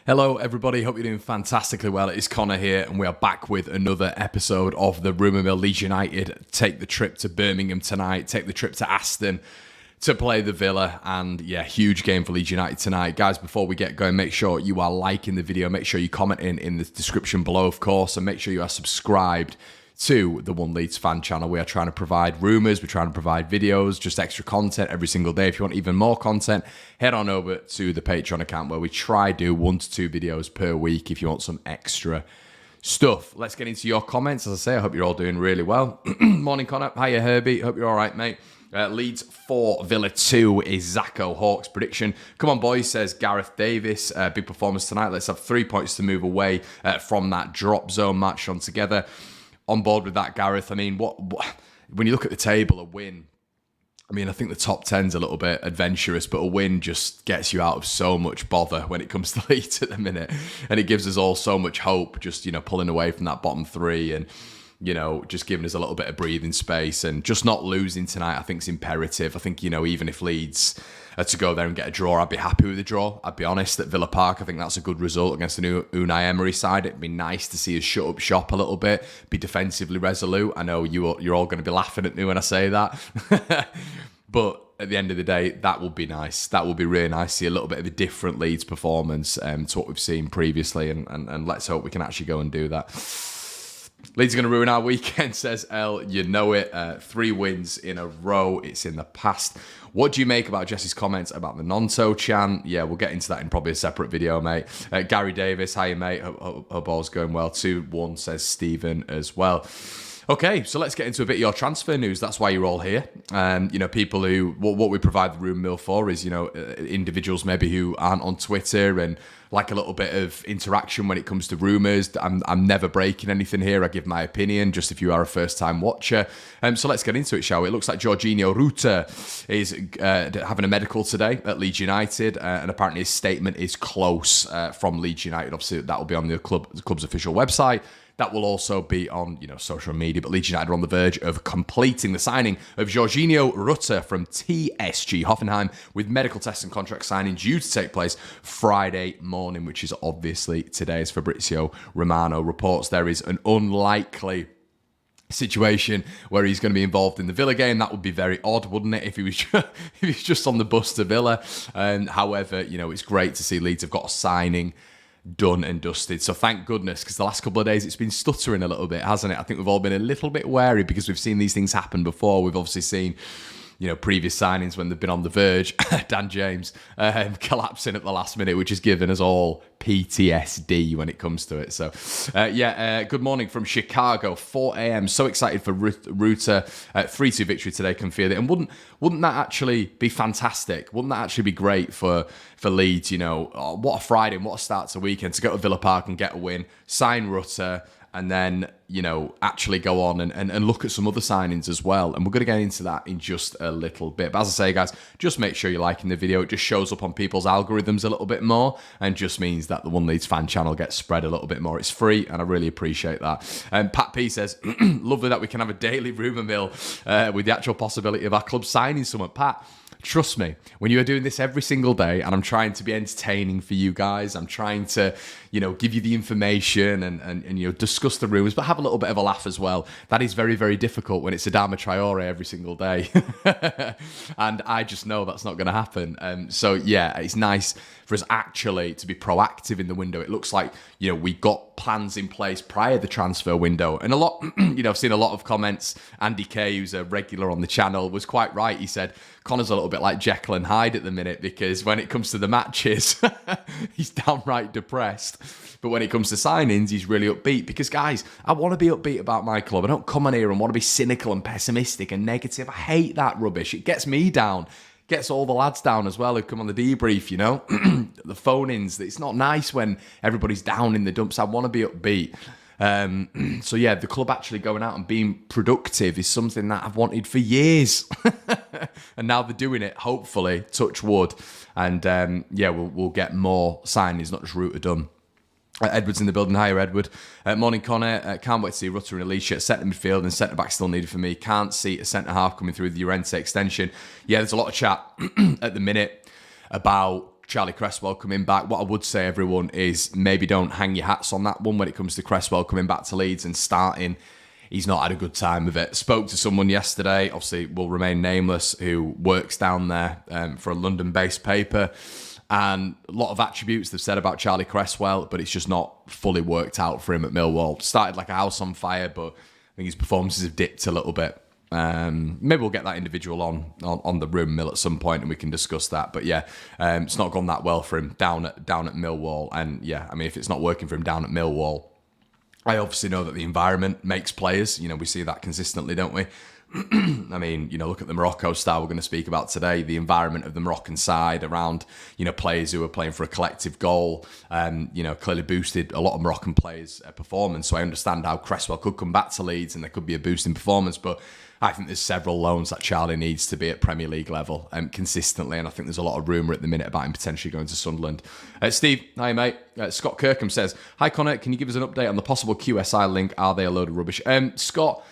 Hello everybody, hope you're doing fantastically well. It's Connor here and we are back with another episode of the Rumour Mill. Leeds United take the trip to Birmingham tonight, take the trip to Aston to play the Villa, and yeah, huge game for Leeds United tonight. Guys, before we get going, make sure you are liking the video, make sure you comment in the description below, of course, and make sure you are subscribed to the One Leeds Fan Channel. We are trying to provide rumours, we're trying to provide videos, just extra content every single day. If you want even more content, head on over to the Patreon account where we try do 1 to 2 videos per week if you want some extra stuff. Let's get into your comments. As I say, I hope you're all doing really well. Morning, Connor. Hiya, Herbie. Hope you're all right, mate. Leeds 4, Villa 2 is Zacco Hawks' prediction. Come on, boys, says Gareth Davis. Big performance tonight. Let's have 3 points to move away from that drop zone match on together. On board with that, Gareth. I mean, what when you look at the table, a win, I mean, I think the top 10's a little bit adventurous, but a win just gets you out of so much bother when it comes to Leeds at the minute. And it gives us all so much hope, just, pulling away from that bottom 3 and, just giving us a little bit of breathing space. And just not losing tonight, I think, is imperative. I think, even if Leeds are to go there and get a draw, I'd be happy with the draw. I'd be honest, at Villa Park, I think that's a good result against the new Ounahi Emery side. It'd be nice to see us shut up shop a little bit, be defensively resolute. I know you're all going to be laughing at me when I say that. But at the end of the day, that would be nice. That would be really nice to see a little bit of a different Leeds performance to what we've seen previously. And let's hope we can actually go and do that. Leeds are going to ruin our weekend, says El. You know it. 3 wins in a row. It's in the past. What do you make about Jesse's comments about the Nonto chant? Yeah, we'll get into that in probably a separate video, mate. Gary Davis, hi, mate. Hope all's going well. 2-1, says Stephen as well. Okay, so let's get into a bit of your transfer news. That's why you're all here. People who, what we provide the Rumour Mill for is, individuals maybe who aren't on Twitter and like a little bit of interaction when it comes to rumours. I'm never breaking anything here. I give my opinion, just if you are a first-time watcher. So let's get into it, shall we? It looks like Jorginho Rutter is having a medical today at Leeds United, and apparently his statement is close from Leeds United. Obviously, that will be on the club's official website. That will also be on, social media. But Leeds United are on the verge of completing the signing of Jorginho Rutter from TSG Hoffenheim, with medical tests and contract signing due to take place Friday morning, which is obviously today, as Fabrizio Romano reports. There is an unlikely situation where he's going to be involved in the Villa game. That would be very odd, wouldn't it, if he was just on the bus to Villa. However, it's great to see Leeds have got a signing done and dusted. So thank goodness, because the last couple of days it's been stuttering a little bit, hasn't it? I think we've all been a little bit wary because we've seen these things happen before. We've obviously seen, previous signings when they've been on the verge. Dan James collapsing at the last minute, which has given us all PTSD when it comes to it. So, good morning from Chicago, 4 a.m. So excited for Rutter. 3-2 victory today, can feel it. And wouldn't that actually be fantastic? Wouldn't that actually be great for Leeds? What a Friday and what a start to the weekend to go to Villa Park and get a win, sign Rutter, and then, actually go on and look at some other signings as well. And we're going to get into that in just a little bit. But as I say, guys, just make sure you're liking the video. It just shows up on people's algorithms a little bit more and just means that the One Leeds Fan Channel gets spread a little bit more. It's free, and I really appreciate that. Pat P says, lovely that we can have a daily rumour mill with the actual possibility of our club signing someone. Pat, trust me, when you are doing this every single day, and I'm trying to be entertaining for you guys, I'm trying to, give you the information and discuss the rumours, but have a little bit of a laugh as well. That is very, very difficult when it's Adama Traore every single day. And I just know that's not going to happen. So yeah, it's nice for us actually to be proactive in the window. It looks like, we got plans in place prior to the transfer window. And a lot, I've seen a lot of comments. Andy Kay, who's a regular on the channel, was quite right. He said, Connor's a little bit like Jekyll and Hyde at the minute, because when it comes to the matches, he's downright depressed. But when it comes to signings, he's really upbeat. Because, guys, I want to be upbeat about my club. I don't come on here and want to be cynical and pessimistic and negative. I hate that rubbish. It gets me down. Gets all the lads down as well who come on the debrief, the phone-ins. It's not nice when everybody's down in the dumps. I want to be upbeat. So yeah, the club actually going out and being productive is something that I've wanted for years. And now they're doing it, hopefully, touch wood. And we'll get more signings, not just Rutter done. Edward's in the building. Hiya, Edward. Morning, Connor. Can't wait to see Rutter in a Leeds shirt. Centre midfield and centre back still needed for me. Can't see a centre half coming through the Llorente extension. Yeah, there's a lot of chat at the minute about Charlie Cresswell coming back. What I would say, everyone, is maybe don't hang your hats on that one when it comes to Cresswell coming back to Leeds and starting. He's not had a good time with it. Spoke to someone yesterday, obviously will remain nameless, who works down there for a London-based paper. And a lot of attributes they've said about Charlie Cresswell, but it's just not fully worked out for him at Millwall. Started like a house on fire, but I think his performances have dipped a little bit. Maybe we'll get that individual on the Room Mill at some point and we can discuss that. But yeah, it's not gone that well for him down at Millwall. And yeah, I mean, if it's not working for him down at Millwall, I obviously know that the environment makes players. You know, we see that consistently, don't we? I mean, you know, look at the Morocco star we're going to speak about today. The environment of the Moroccan side around, you know, players who are playing for a collective goal, you know, clearly boosted a lot of Moroccan players' performance. So I understand how Cresswell could come back to Leeds and there could be a boost in performance. But I think there's several loans that Charlie needs to be at Premier League level consistently. And I think there's a lot of rumour at the minute about him potentially going to Sunderland. Steve, hi mate. Scott Kirkham says, hi Connor, can you give us an update on the possible QSI link? Are they a load of rubbish? Scott,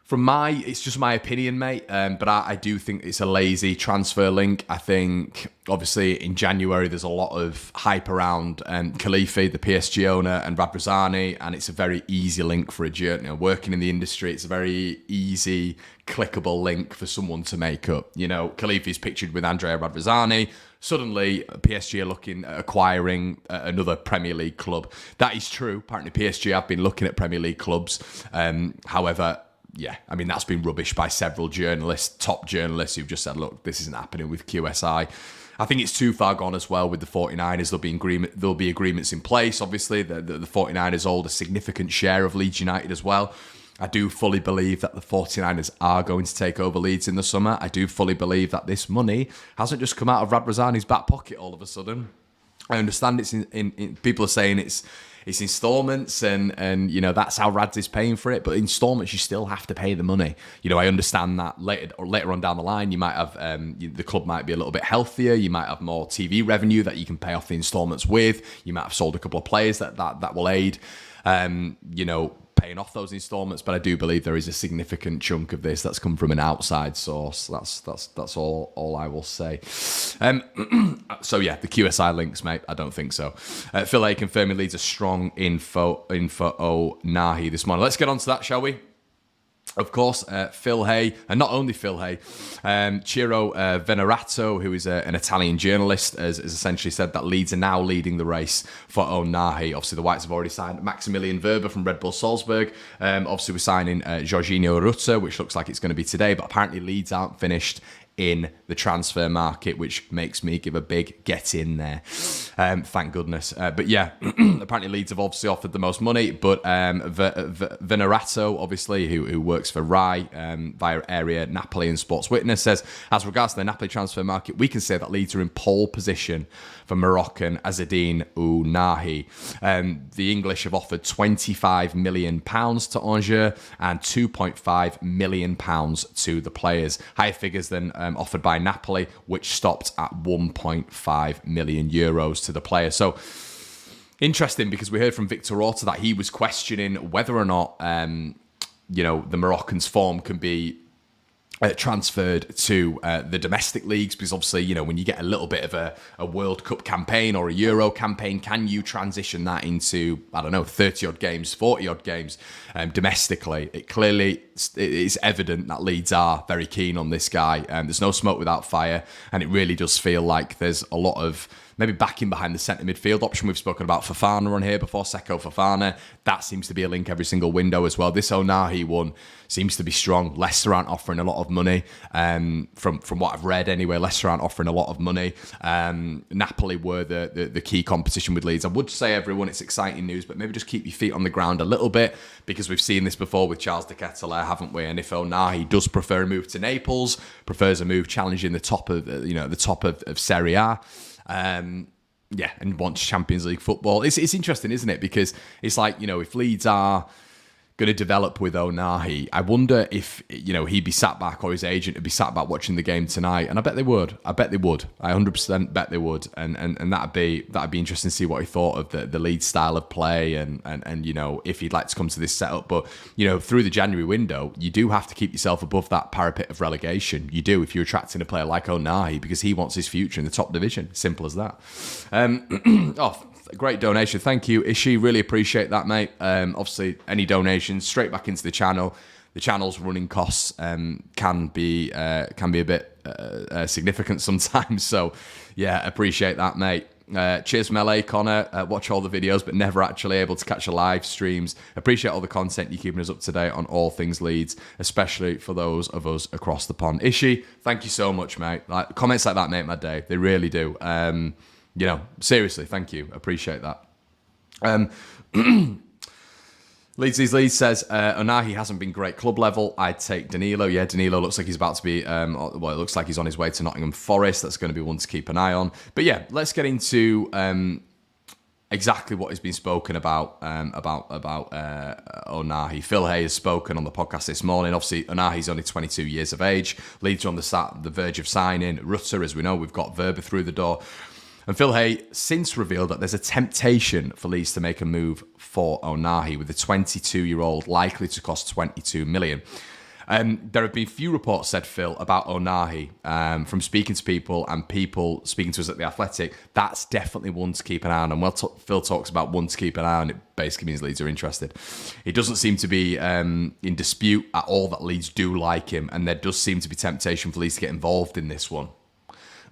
it's just my opinion, mate, but I do think it's a lazy transfer link. I think, obviously, in January, there's a lot of hype around Khalifi, the PSG owner, and Radrizzani, and it's a very easy link for a journey. You know, working in the industry, it's a very easy, clickable link for someone to make up. You know, Khalifi's pictured with Andrea Radrizzani. Suddenly, PSG are looking at acquiring another Premier League club. That is true. Apparently, PSG have been looking at Premier League clubs. However, yeah, I mean, that's been rubbish by several journalists, top journalists, who've just said, look, this isn't happening with QSI. I think it's too far gone as well with the 49ers. There'll be agreements in place. Obviously, the 49ers hold a significant share of Leeds United as well. I do fully believe that the 49ers are going to take over Leeds in the summer. I do fully believe that this money hasn't just come out of Radrizzani's back pocket all of a sudden. I understand it's in people are saying it's installments and you know, that's how Rads is paying for it, but installments, you still have to pay the money. You know, I understand that later on down the line, you might have the club might be a little bit healthier, you might have more TV revenue that you can pay off the installments with, you might have sold a couple of players that will aid you know, paying off those installments, but I do believe there is a significant chunk of this that's come from an outside source. That's all I will say. So yeah, the QSI links, mate, I don't think so. Phil A confirming Leeds a strong info Ounahi this morning. Let's get on to that, shall we? Of course, Phil Hay, and not only Phil Hay, Ciro Venerato, who is an Italian journalist, has essentially said that Leeds are now leading the race for Ounahi. Obviously, the Whites have already signed Maximilian Verber from Red Bull Salzburg. Obviously, we're signing Jorginho Rutter, which looks like it's going to be today, but apparently Leeds aren't finished in the transfer market, which makes me give a big get in there. Thank goodness. But yeah, apparently Leeds have obviously offered the most money, but Venerato, obviously, who works for Rai via Area Napoli and Sports Witness, says, as regards to the Napoli transfer market, we can say that Leeds are in pole position for Moroccan Azzedine Ounahi. The English have offered £25 million to Angers and £2.5 million to the players. Higher figures than offered by Napoli, which stopped at €1.5 million to the player. So interesting, because we heard from Victor Rutter that he was questioning whether or not you know, the Moroccans' form can be transferred to the domestic leagues, because obviously, you know, when you get a little bit of a World Cup campaign or a Euro campaign, can you transition that into, I don't know, 30 odd games, 40 odd games domestically? It clearly is evident that Leeds are very keen on this guy. There's no smoke without fire, and it really does feel like there's a lot of maybe backing behind the centre midfield option. We've spoken about Fofana on here before, Seko Fofana. That seems to be a link every single window as well. This Ounahi one seems to be strong. Leicester aren't offering a lot of money. From what I've read anyway, Leicester aren't offering a lot of money. Napoli were the key competition with Leeds. I would say, everyone, it's exciting news, but maybe just keep your feet on the ground a little bit, because we've seen this before with Charles de Ketelaere, haven't we? And if Ounahi does prefer a move to Naples, prefers a move challenging the top of of Serie A, yeah, and wants Champions League football. It's interesting, isn't it? Because it's like, you know, if Leeds are going to develop with Ounahi. I wonder if, he'd be sat back, or his agent would be sat back watching the game tonight. And I bet they would. I 100% bet they would. And that'd be interesting to see what he thought of the Leeds style of play and if he'd like to come to this setup. But, through the January window, you do have to keep yourself above that parapet of relegation. You do, if you're attracting a player like Ounahi, because he wants his future in the top division. Simple as that. Great donation. Thank you, Ishi. Really appreciate that, mate. Obviously, any donations straight back into the channel. The channel's running costs can be a bit significant sometimes. So, yeah, appreciate that, mate. Cheers from LA, Connor. Watch all the videos, but never actually able to catch the live streams. Appreciate all the content. You're keeping us up to date on all things Leeds, especially for those of us across the pond. Ishi, thank you so much, mate. Comments like that make my day. They really do. Seriously, thank you. Appreciate that. Leeds says, Ounahi hasn't been great club level. I'd take Danilo. Yeah, Danilo looks like he's about to be, it looks like he's on his way to Nottingham Forest. That's going to be one to keep an eye on. But yeah, let's get into exactly what has been spoken about Ounahi. Phil Hay has spoken on the podcast this morning. Obviously, Ounahi's only 22 years of age. Leeds are on the verge of signing Rutter. As we know, we've got Verba through the door. And Phil Hay since revealed that there's a temptation for Leeds to make a move for Ounahi, with the 22-year-old likely to cost 22 million. There have been few reports, said Phil, about Ounahi from speaking to people and people speaking to us at The Athletic. That's definitely one to keep an eye on. And Phil talks about one to keep an eye on, it basically means Leeds are interested. It doesn't seem to be in dispute at all that Leeds do like him, and there does seem to be temptation for Leeds to get involved in this one.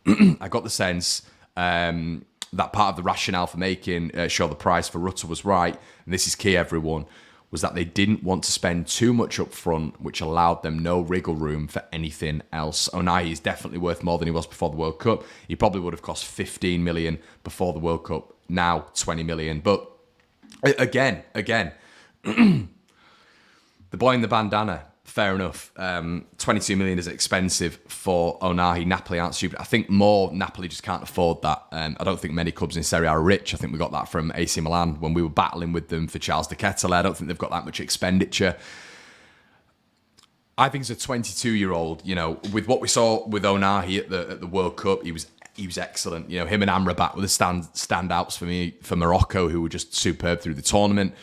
I got the sense that part of the rationale for making sure the price for Rutter was right, and this is key, everyone, was that they didn't want to spend too much up front, which allowed them no wriggle room for anything else. Ounahi is definitely worth more than he was before the World Cup. He probably would have cost 15 million before the World Cup, now 20 million. But again, the boy in the bandana, fair enough. 22 million is expensive for Ounahi. Napoli aren't stupid. I think Napoli just can't afford that. I don't think many clubs in Serie A are rich. I think we got that from AC Milan when we were battling with them for Charles de Ketelaere. I don't think they've got that much expenditure. I think as a 22-year-old, with what we saw with Ounahi at the World Cup, he was excellent. Him and Amrabat were the standouts for me for Morocco, who were just superb through the tournament.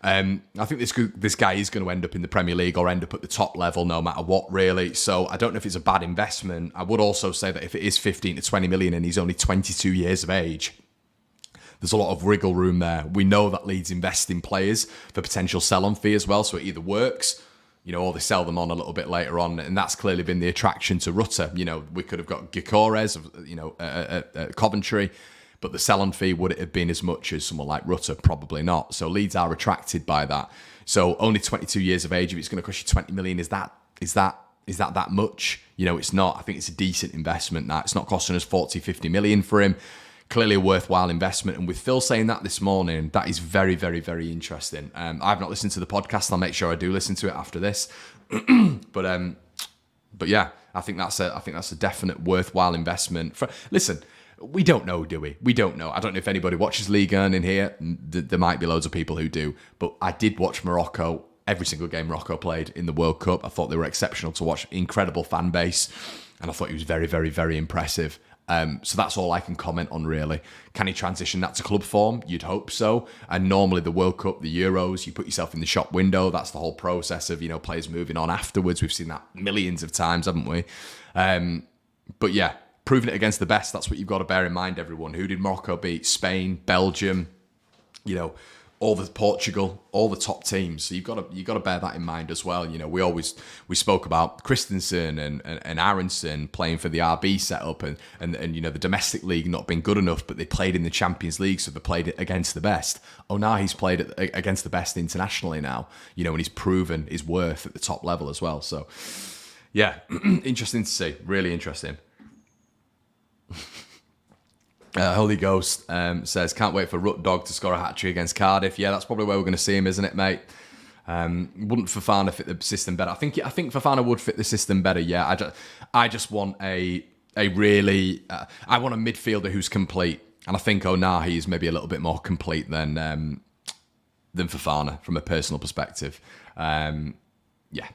I think this guy is going to end up in the Premier League or end up at the top level no matter what, really. So I don't know if it's a bad investment. I would also say that if it is 15 to 20 million and he's only 22 years of age, there's a lot of wriggle room there. We know that Leeds invest in players for potential sell-on fee as well, so it either works, or they sell them on a little bit later on, and that's clearly been the attraction to Rutter. We could have got Gyökeres, at Coventry, but the sell-on fee, would it have been as much as someone like Rutter? Probably not. So Leeds are attracted by that. So only 22 years of age, if it's going to cost you 20 million, is that much? It's not. I think it's a decent investment now. It's not costing us 40, 50 million for him. Clearly a worthwhile investment. And with Phil saying that this morning, that is very, very, very interesting. I've not listened to the podcast. I'll make sure I do listen to it after this. But yeah, I think that's a definite worthwhile investment. Listen, we don't know, do we? We don't know. I don't know if anybody watches Ligue 1 in here. There might be loads of people who do. But I did watch Morocco, every single game Morocco played in the World Cup. I thought they were exceptional to watch. Incredible fan base. And I thought he was very, very, very impressive. So that's all I can comment on, really. Can he transition that to club form? You'd hope so. And normally the World Cup, the Euros, you put yourself in the shop window. That's the whole process of, players moving on afterwards. We've seen that millions of times, haven't we? But yeah, proving it against the best, that's what you've got to bear in mind, everyone. Who did Morocco beat? Spain, Belgium, all the Portugal, all the top teams. So you've got to bear that in mind as well. We spoke about Christensen and Aronson playing for the RB setup and the domestic league not being good enough, but they played in the Champions League, so they played against the best. Ounahi's played against the best internationally now, and he's proven his worth at the top level as well. So yeah, interesting to see. Really interesting. Holy Ghost says, can't wait for Rut Dog to score a hat-trick against Cardiff. Yeah, that's probably where we're going to see him, isn't it, mate? Wouldn't Fofana fit the system better? I think Fofana would fit the system better, yeah. I just want a really... I want a midfielder who's complete. And I think Ounahi is maybe a little bit more complete than Fofana from a personal perspective. Yeah.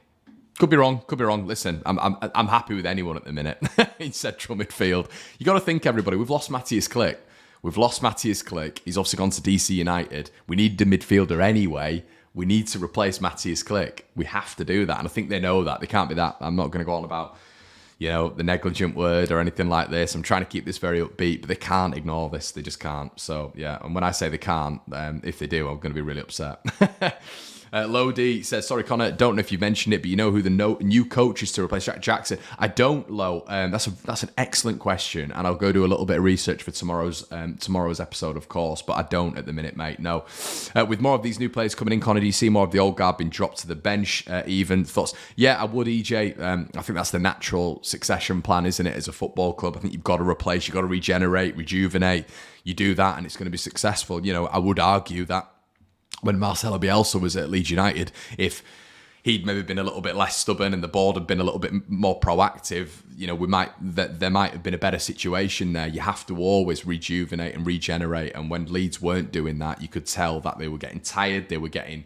Could be wrong. Listen, I'm happy with anyone at the minute in central midfield. You got to think, everybody. We've lost Matthias Klick. He's obviously gone to DC United. We need the midfielder anyway. We need to replace Matthias Klick. We have to do that, and I think they know that. They can't be that. I'm not going to go on about, the negligent word or anything like this. I'm trying to keep this very upbeat, but they can't ignore this. They just can't. So yeah, and when I say they can't, if they do, I'm going to be really upset. Lodi says, sorry, Connor, don't know if you mentioned it, but you know who the new coach is to replace Jack Jackson? I don't, Lo. That's an excellent question, and I'll go do a little bit of research for tomorrow's episode, of course, but I don't at the minute, mate, no. With more of these new players coming in, Connor, do you see more of the old guard being dropped to the bench even? Thoughts? Yeah, I would, EJ. I think that's the natural succession plan, isn't it, as a football club? I think you've got to replace, you've got to regenerate, rejuvenate. You do that, and it's going to be successful. I would argue that when Marcelo Bielsa was at Leeds United, if he'd maybe been a little bit less stubborn and the board had been a little bit more proactive, there might have been a better situation there. You have to always rejuvenate and regenerate, and when Leeds weren't doing that, you could tell that they were getting tired, they were getting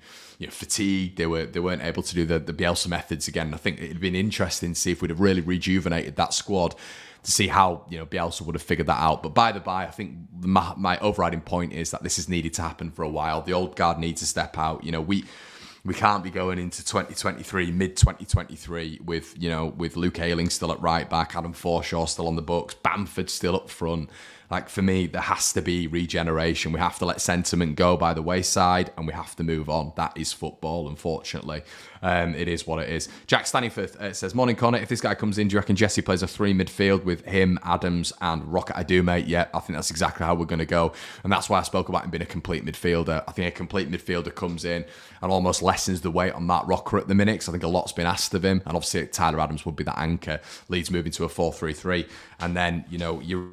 fatigued, they weren't able to do the Bielsa methods again. I think it'd been interesting to see if we'd have really rejuvenated that squad, to see how Bielsa would have figured that out. But by the by, I think my overriding point is that this has needed to happen for a while. The old guard needs to step out. We can't be going into 2023, mid 2023, with Luke Ayling still at right back, Adam Forshaw still on the books, Bamford still up front. Like, for me, there has to be regeneration. We have to let sentiment go by the wayside, and we have to move on. That is football, unfortunately. It is what it is. Jack Stanniford says, morning, Connor. If this guy comes in, do you reckon Jesse plays a 3 midfield with him, Adams, and Rocket? I do, mate. Yeah, I think that's exactly how we're going to go. And that's why I spoke about him being a complete midfielder. I think a complete midfielder comes in and almost lessens the weight on Matt Rocker at the minute, because I think a lot's been asked of him. And obviously, Tyler Adams would be that anchor. Leeds moving to a 4-3-3. And then, you're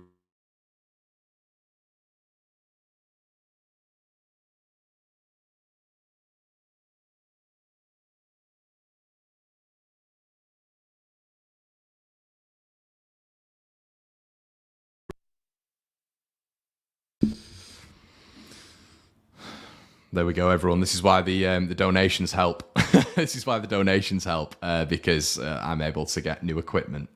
there we go, everyone. This is why the donations help. This is why the donations help, because I'm able to get new equipment.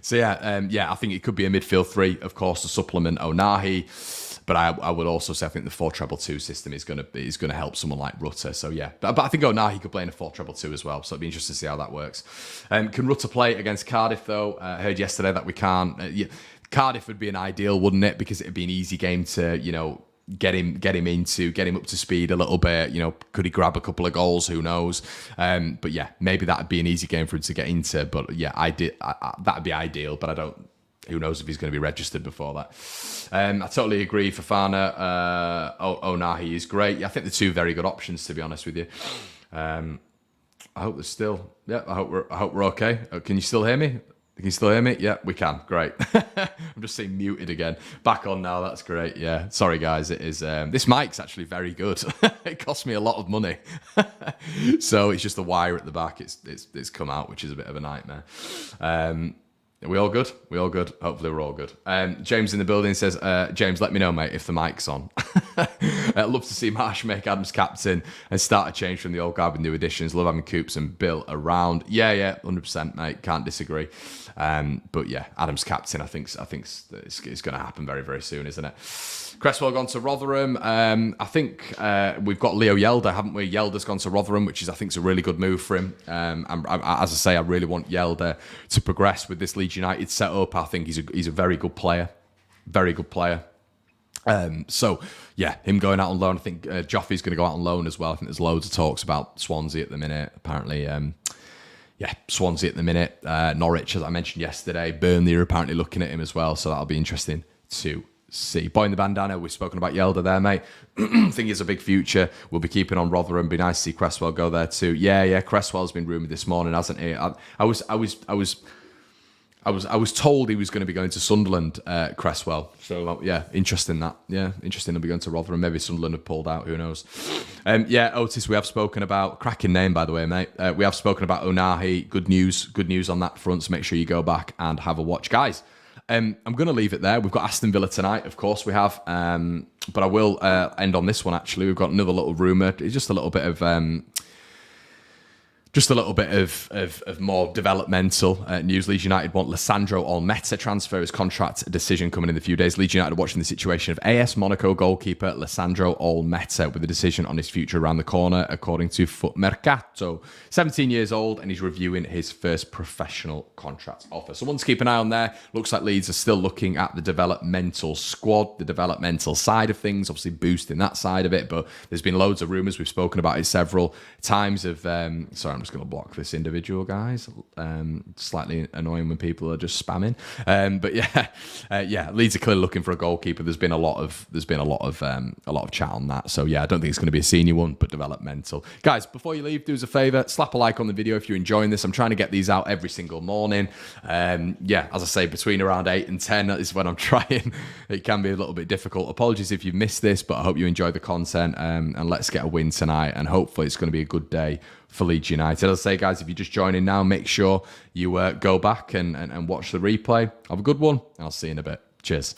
So I think it could be a midfield 3, of course, to supplement Ounahi. But I would also say I think the 4-2-2 system is going to help someone like Rutter. So yeah, but I think Ounahi could play in a 4-2-2 as well. So it'd be interesting to see how that works. Can Rutter play against Cardiff though? I heard yesterday that we can't. Cardiff would be an ideal, wouldn't it? Because it'd be an easy game to get him up to speed a little bit. Could he grab a couple of goals? Who knows? But yeah, maybe that'd be an easy game for him to get into. But yeah, that'd be ideal. But I don't. Who knows if he's going to be registered before that? I totally agree. Fofana, Ounahi is great. Yeah, I think they're 2 very good options, to be honest with you. I hope there's still. Yeah, I hope we're okay. Can you still hear me? Can you still hear me? Yeah, we can. Great. I'm just saying muted again. Back on now. That's great. Yeah. Sorry, guys. It is. This mic's actually very good. It cost me a lot of money. So it's just the wire at the back. It's come out, which is a bit of a nightmare. Are we all good? Hopefully we're all good. James in the building says, James, let me know, mate, if the mic's on. I'd love to see Marsh make Adams captain and start a change from the old guard with new additions. Love having Coops and Bill around. Yeah, 100%, mate. Can't disagree. But yeah, Adams captain, I think it's going to happen very, very soon, isn't it? Cresswell gone to Rotherham. I think we've got Leo Yelder, haven't we? Yelder's gone to Rotherham, which I think is a really good move for him. As I say, I really want Yelder to progress with this Leeds United setup. I think he's a very good player. Very good player. So yeah, him going out on loan. I think Joffrey's going to go out on loan as well. I think there's loads of talks about Swansea at the minute. Apparently, Swansea at the minute. Norwich, as I mentioned yesterday. Burnley are apparently looking at him as well. So that'll be interesting to see. Boy in the bandana, we've spoken about Yelder there, mate. I think he's a big future. We'll be keeping on Rotherham. Be nice to see Cresswell go there too. Yeah. Cresswell's been rumoured this morning, hasn't he? I was told he was going to be going to Sunderland, Cresswell. So yeah, interesting that. Yeah, interesting. He'll be going to Rotherham. Maybe Sunderland have pulled out. Who knows? Otis, we have spoken about. Cracking name, by the way, mate. We have spoken about Ounahi. Good news on that front. So make sure you go back and have a watch, guys. I'm going to leave it there. We've got Aston Villa tonight, of course we have. But I will end on this one, actually. We've got another little rumour. It's just a little bit of Just a little bit of more developmental news. Leeds United want Lissandro Olmeta transfer. His contract decision coming in a few days. Leeds United are watching the situation of AS Monaco goalkeeper Lissandro Olmeta, with a decision on his future around the corner, according to Foot Mercato. 17 years old, and he's reviewing his first professional contract offer. So one to keep an eye on there. Looks like Leeds are still looking at the developmental squad, the developmental side of things, obviously boosting that side of it. But there's been loads of rumours. We've spoken about it several times of... sorry, I'm just going to block this individual, guys. Slightly annoying when people are just spamming. But yeah, Leeds are clearly looking for a goalkeeper. There's been a lot of chat on that. So yeah, I don't think it's going to be a senior one, but developmental. Guys, before you leave, do us a favour, slap a like on the video if you're enjoying this. I'm trying to get these out every single morning. Yeah, as I say, between around 8 and 10 is when I'm trying. It can be a little bit difficult. Apologies if you've missed this, but I hope you enjoyed the content. And let's get a win tonight. And hopefully it's going to be a good day for Leeds United. As I say, guys, if you're just joining now, make sure you go back and watch the replay. Have a good one. I'll see you in a bit. Cheers.